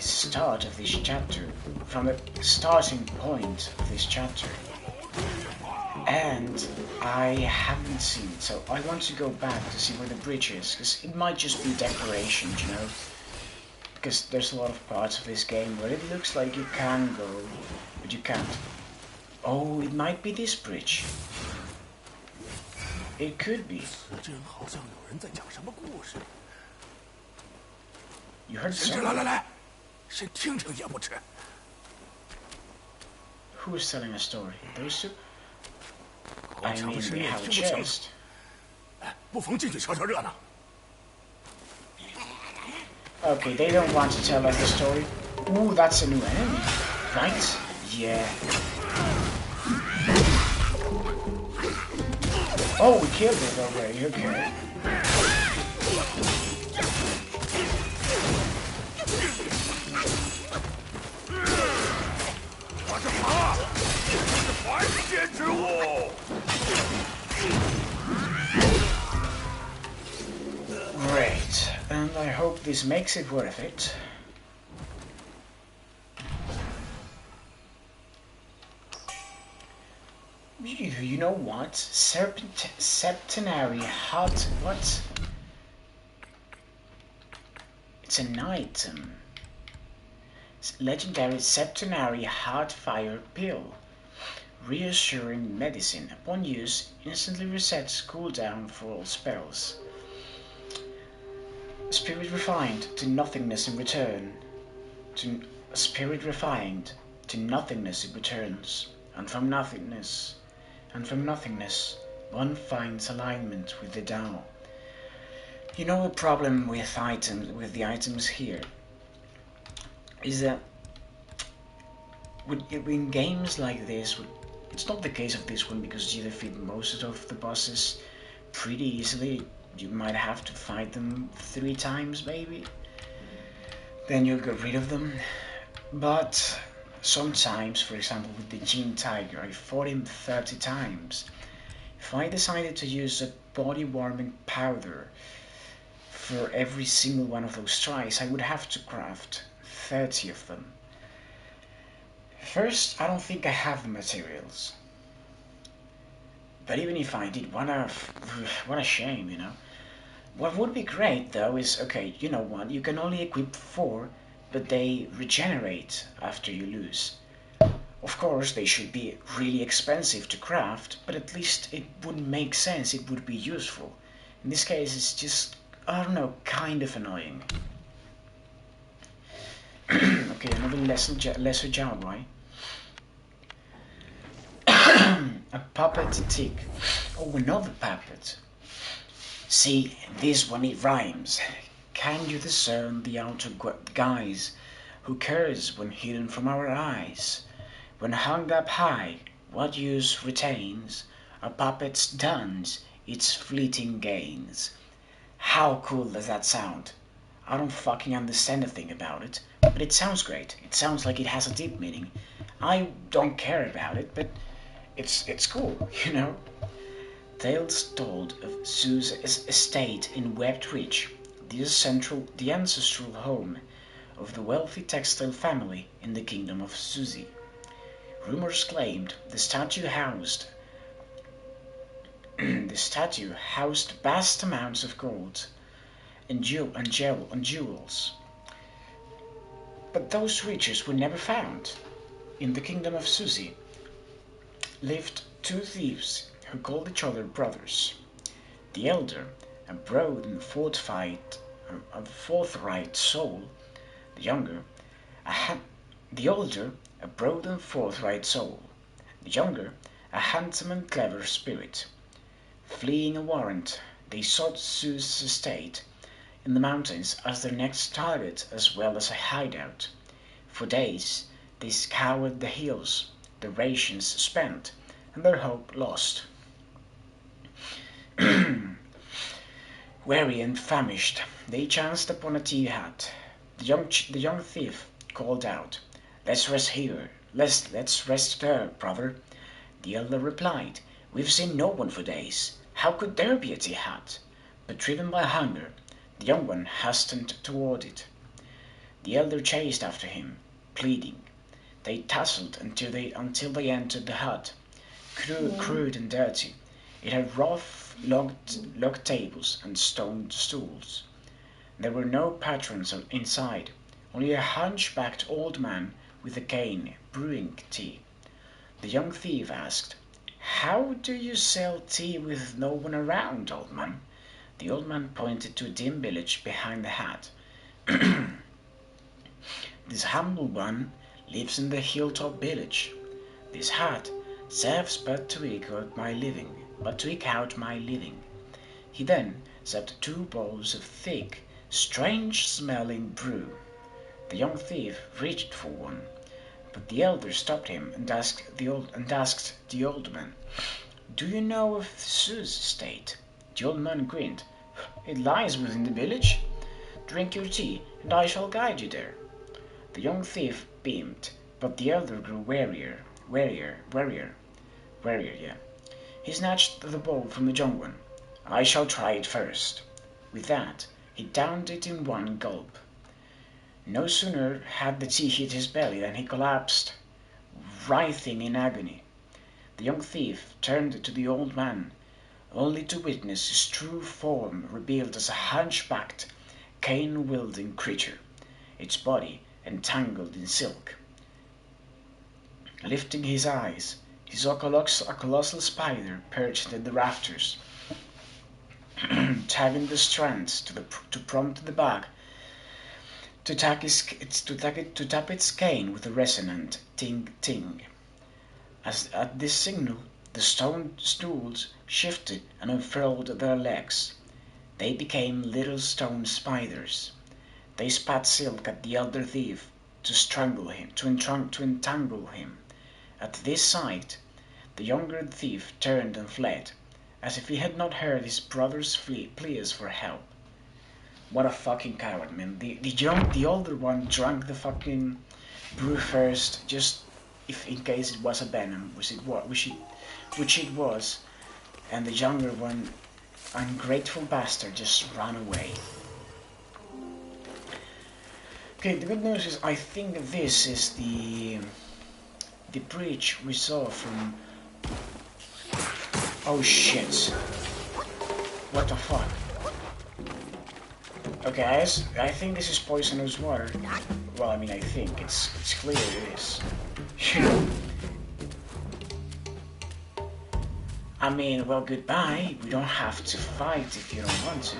start of this chapter, from the starting point of this chapter. And I haven't seen it, so I want to go back to see where the bridge is, because it might just be decoration, you know? Because there's a lot of parts of this game where it looks like you can go, but you can't. Oh, it might be this bridge. It could be. You heard something? Who is telling a story? Those two? I mean, we have a chest. Okay, they don't want to tell us the story. Ooh, that's a new enemy, right? Yeah. Oh, we killed it already, okay. Great, and I hope this makes it worth it. You know what? Septenary hot... what? It's an item. Legendary Septenary Heartfire Pill. Reassuring medicine. Upon use, instantly resets cooldown for all spells. Spirit refined to nothingness in return. Spirit refined to nothingness it returns, and from nothingness, one finds alignment with the Tao. You know the problem with the items here is that in games like this, it's not the case of this one because you defeat most of the bosses pretty easily. You might have to fight them 3 times maybe, then you'll get rid of them. But sometimes, for example with the Gene Tiger, I fought him 30 times. If I decided to use a body warming powder for every single one of those tries, I would have to craft 30 of them. First, I don't think I have the materials. But even if I did, what a shame, you know. What would be great though is, okay, you know what, you can only equip 4, but they regenerate after you lose. Of course, they should be really expensive to craft, but at least it would make sense, it would be useful. In this case, it's just, I don't know, kind of annoying. Okay, another lesser job, right? A puppet tick. Oh, another puppet. See, this one it rhymes. Can you discern the outer guise, who cares when hidden from our eyes? When hung up high, What use retains a puppet's duns its fleeting gains? How cool does that sound? I don't fucking understand a thing about it, but it sounds great. It sounds like it has a deep meaning. I don't care about it, but it's cool, you know? Tales told of Sue's estate in Webbed Ridge, the ancestral home of the wealthy textile family in the kingdom of Suzy. Rumors claimed the statue housed vast amounts of gold and jewels. But those riches were never found. In the kingdom of Suzy lived two thieves who called each other brothers. The elder, a broad and forthright soul; the younger, the older, a broad and forthright soul; the younger, a handsome and clever spirit. Fleeing a warrant, they sought Sue's estate in the mountains as their next target as well as a hideout. For days they scoured the hills, their rations spent, and their hope lost. Weary and famished, they chanced upon a tea hut. The young thief called out, "Let's rest here. Let's rest there, brother." The elder replied, "We've seen no one for days. How could there be a tea hut?" But driven by hunger, the young one hastened toward it. The elder chased after him, pleading. They tussled until they entered the hut. Crude and dirty, it had rough log tables and stone stools. There were no patrons inside, only a hunchbacked old man with a cane brewing tea. The young thief asked, "How do you sell tea with no one around, old man?" The old man pointed to a dim village behind the hut. "This humble one lives in the hilltop village. This hut serves but to eke out my living." He then served 2 bowls of thick, strange-smelling brew. The young thief reached for one, but the elder stopped him and asked the old man, "Do you know of Sue's estate?" The old man grinned. "It lies within the village. Drink your tea, and I shall guide you there." The young thief beamed, but the elder grew warier. Yeah. He snatched the bowl from the young one. "I shall try it first." With that, he downed it in one gulp. No sooner had the tea hit his belly than he collapsed, writhing in agony. The young thief turned to the old man, only to witness his true form revealed as a hunchbacked, cane-wielding creature, its body entangled in silk. Lifting his eyes, he saw a colossal spider perched in the rafters, tagging the strands to prompt the bag to tap its cane with a resonant ting-ting. At this signal, the stone stools shifted and unfurled their legs. They became little stone spiders. They spat silk at the elder thief to entangle him. At this sight, the younger thief turned and fled, as if he had not heard his brother's pleas for help. What a fucking coward, man. The older one drank the fucking brew first, just in case it was a venom, which it was, and the younger one, ungrateful bastard, just ran away. Okay, the good news is I think this is the bridge we saw from... Oh shit. What the fuck? Okay, I think this is poisonous water. Well, I mean, I think it's clear it is. I mean, well, goodbye. We don't have to fight if you don't want to.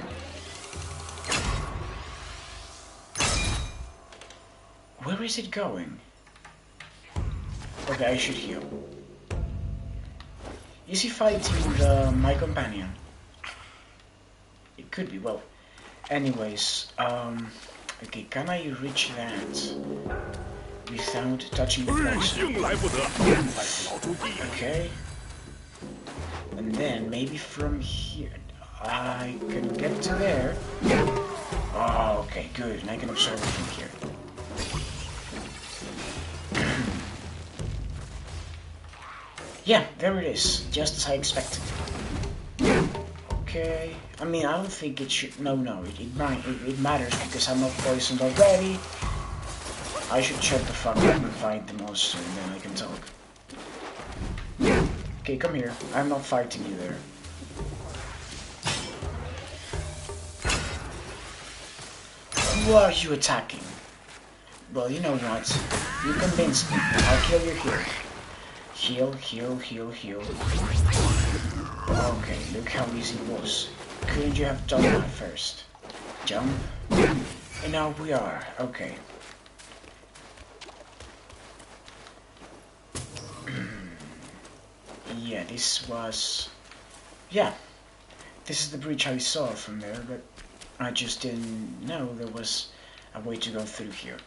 Where is it going? Okay, I should heal. Is he fighting my companion? It could be, well. Anyways, okay, can I reach that? without touching the blocks. Okay. And then maybe from here I can get to there. Oh, okay, good. And I can absorb it from here. Yeah, there it is. Just as I expected. Okay. I mean, I don't think it should. No, it matters because I'm not poisoned already. I should shut the fuck up and fight the monster, and then I can talk. Okay, come here. I'm not fighting you there. Who are you attacking? Well, you know what? You convinced me. I'll kill you here. Heal, heal, heal, heal. Okay, look how easy it was. Couldn't you have done that first? Jump. And now we are. Okay. Yeah, this was... Yeah. This is the bridge I saw from there, but I just didn't know there was a way to go through here.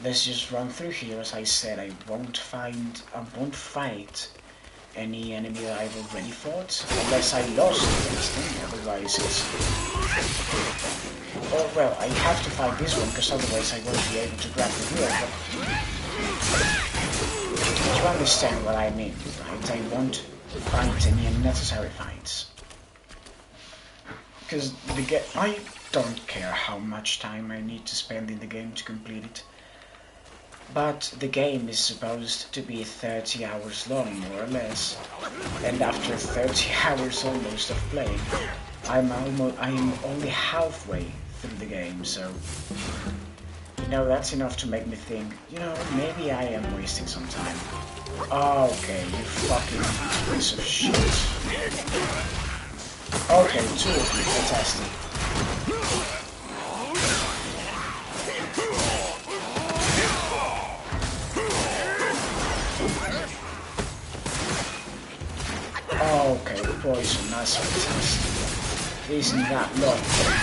Let's just run through here. As I said, I won't fight any enemy that I've already fought, unless I lost against them, otherwise it's... Oh, well, I have to fight this one, because otherwise I won't be able to grab the wheel, but... You understand what I mean, right? I won't fight any unnecessary fights. Because I don't care how much time I need to spend in the game to complete it. But the game is supposed to be 30 hours long, more or less. And after 30 hours almost of playing, I'm only halfway through the game, so... You know, that's enough to make me think, you know, maybe I am wasting some time. Okay, you fucking piece of shit. Okay, 2 of you, fantastic. Okay, poison, that's fantastic. Isn't that lovely?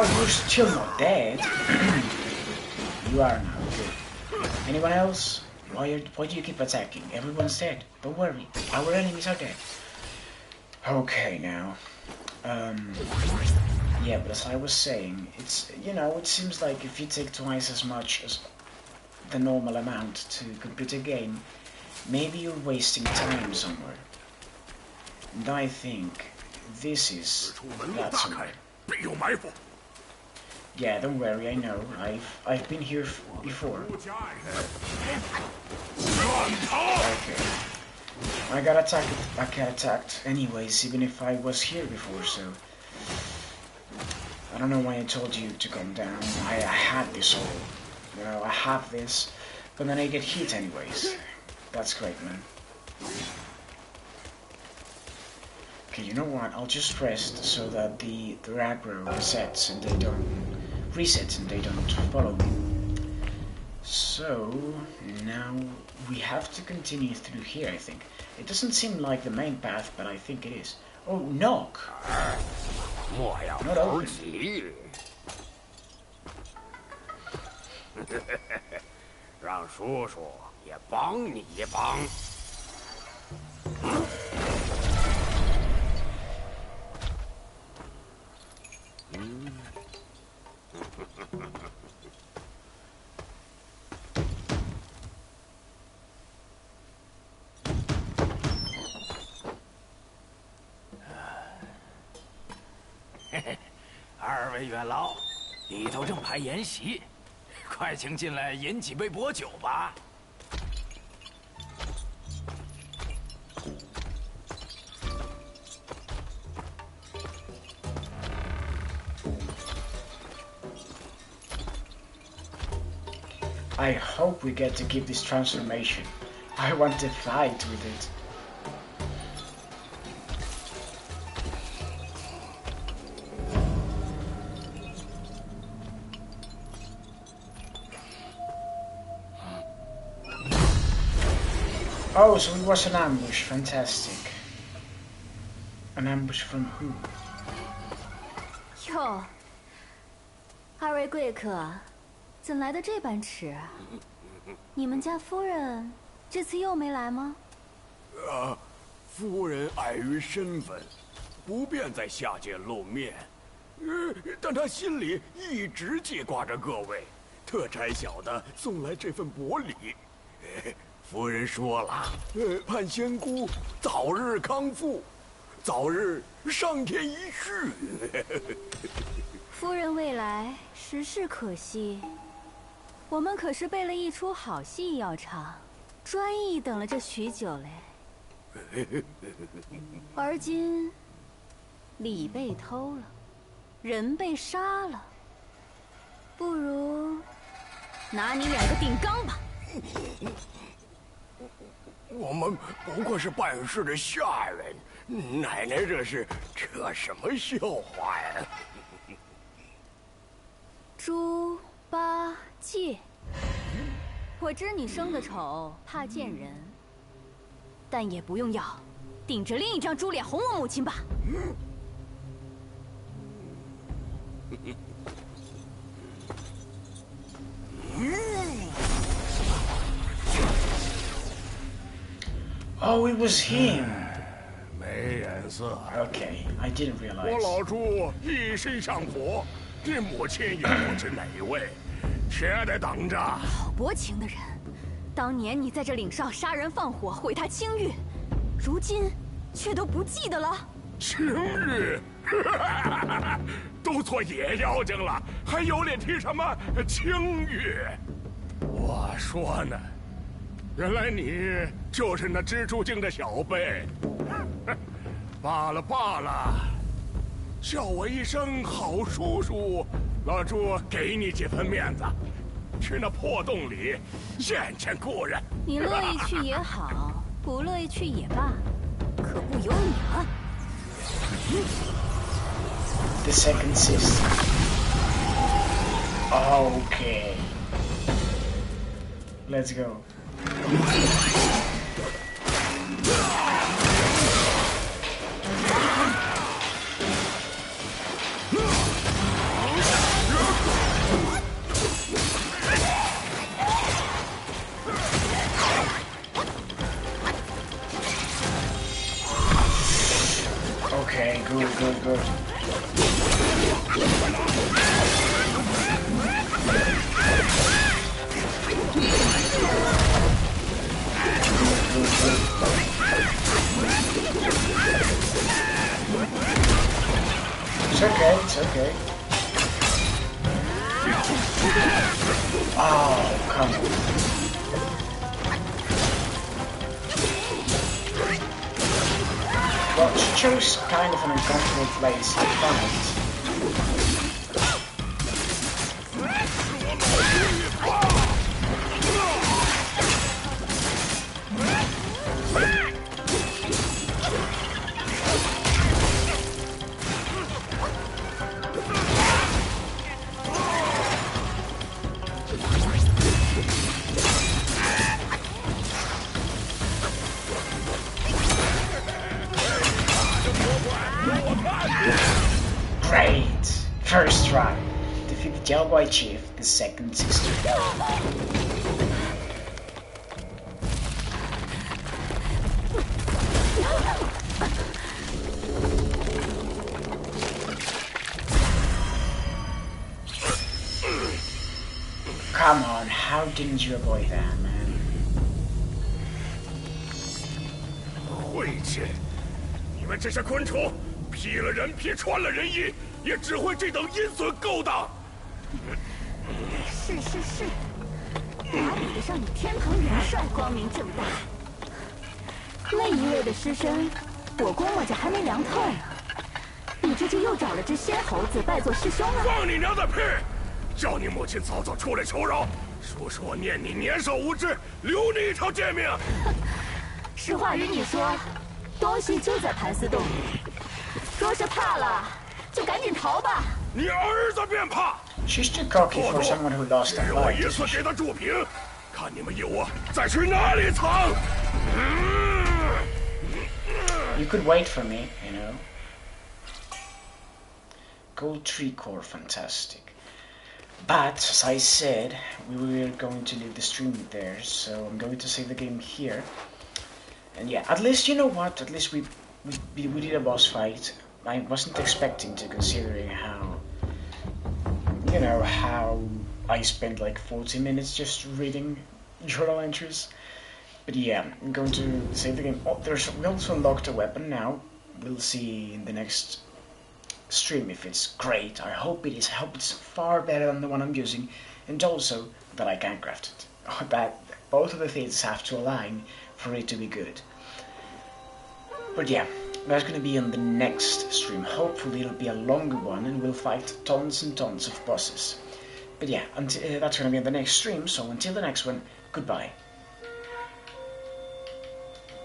Oh, you're still not dead. You are now, good. Anyone else? Why do you keep attacking? Everyone's dead. Don't worry, our enemies are dead. Okay, now. Yeah, but as I was saying, it's, you know, it seems like if you take twice as much as the normal amount to complete a game, maybe you're wasting time somewhere. And I think this is that somewhere. Yeah, don't worry, I know. I've been here before. Okay. I got attacked anyways, even if I was here before, so... I don't know why I told you to calm down. I had this all. You know, I have this, but then I get hit anyways. That's great, man. Okay, you know what? I'll just rest so that the aggro resets and they don't follow me. So now we have to continue through here, I think. It doesn't seem like the main path, but I think it is. Oh, knock! Not open. 让叔叔也帮你一帮。二位元老，里头正排筵席，快请进来饮几杯薄酒吧。 I hope we get to keep this transformation. I want to fight with it. Oh, so it was an ambush. Fantastic. An ambush from who? 哟，二位贵客，怎来的这般迟？你们家夫人这次又没来吗？夫人碍于身份，不便在下界露面。但她心里一直记挂着各位，特差小的送来这份薄礼。夫人说了，盼仙姑早日康复，早日上天一续。夫人未来，实是可惜。我们可是备了一出好戏要唱，专意等了这许久嘞。而今礼被偷了，人被杀了，不如拿你两个顶缸吧。我们不过是办事的下人，奶奶这是扯什么笑话呀？猪八戒，我知你生的丑，怕见人，但也不用要，顶着另一张猪脸哄我母亲吧。Oh, it was him. 没眼色。Okay, I didn't 我 realize. 老朱一心向佛，你母亲也不知哪一位，且得等着。好薄情的人，当年你在这岭上杀人放火，毁他清誉，如今却都不记得了。清誉，都做野妖精了，还有脸提什么清誉？我说呢，原来你就是那蜘蛛精的小辈。罢了罢了，叫我一声好叔叔，老朱给你几分面子，去那破洞里见见故人。你乐意去也好，不乐意去也罢，可不由你了。The second sister. Okay. Let's go. Okay, good. It's okay. Oh, come on. Well, she chose kind of an uncomfortable place to fight. Great! First try. Defeat the Jailboy Chief, the second sister. Come on, how didn't you avoid that, man? 晦气！你们这些昆虫，披了人皮，穿了人衣，也只会这等阴损勾当。是，哪比得上你天蓬元帅光明正大？那一位的尸身，我估摸着还没凉透呢。你这就又找了只仙猴子拜作师兄了？放你娘的屁！叫你母亲早早出来求饶，叔叔我念你年少无知，留你一条贱命。实话与你说，东西就在盘丝洞里。若是怕了，就赶紧逃吧。你儿子便怕。 She's too cocky for someone who lost a 我 fight. 一次给他注评，看你们有我再去哪里藏。You could wait for me, you know. Gold tree core, fantastic. But as I said, we were going to leave the stream there, so I'm going to save the game here. And yeah, at least, you know what, at least we did a boss fight. I wasn't expecting to, considering how, you know, how I spent like 40 minutes just reading journal entries. But yeah, I'm going to save the game. Oh, we also unlocked a weapon now. We'll see in the next stream if it's great. I hope it is. I hope it's far better than the one I'm using, and also that I can craft it. That both of the things have to align for it to be good. But yeah, that's going to be on the next stream. Hopefully it'll be a longer one and we'll fight tons and tons of bosses. But yeah, that's going to be on the next stream, so until the next one, goodbye.